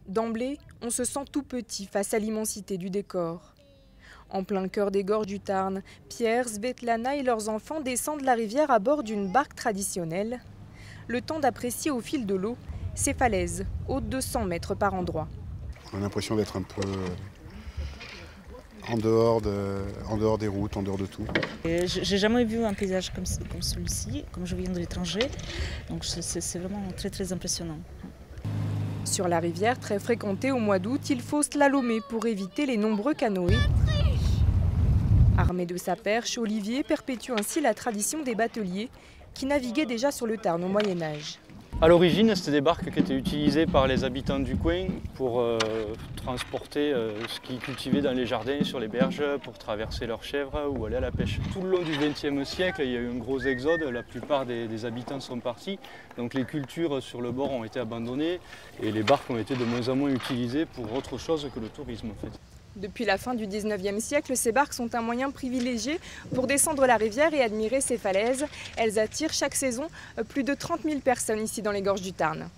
D'emblée, on se sent tout petit face à l'immensité du décor. En plein cœur des gorges du Tarn, Pierre, Svetlana et leurs enfants descendent la rivière à bord d'une barque traditionnelle. Le temps d'apprécier au fil de l'eau ces falaises, hautes de 100 mètres par endroit. On a l'impression d'être un peu en dehors des routes, en dehors de tout. J'ai jamais vu un paysage comme celui-ci, comme je viens de l'étranger. Donc c'est vraiment très très impressionnant. Sur la rivière, très fréquentée au mois d'août, il faut slalomer pour éviter les nombreux canoës. Armé de sa perche, Olivier perpétue ainsi la tradition des bateliers qui naviguaient déjà sur le Tarn au Moyen-Âge. À l'origine, c'était des barques qui étaient utilisées par les habitants du coin pour transporter ce qu'ils cultivaient dans les jardins, sur les berges, pour traverser leurs chèvres ou aller à la pêche. Tout le long du XXe siècle, il y a eu un gros exode, la plupart des habitants sont partis, donc les cultures sur le bord ont été abandonnées et les barques ont été de moins en moins utilisées pour autre chose que le tourisme en fait. Depuis la fin du XIXe siècle, ces barques sont un moyen privilégié pour descendre la rivière et admirer ses falaises. Elles attirent chaque saison plus de 30 000 personnes ici dans les gorges du Tarn.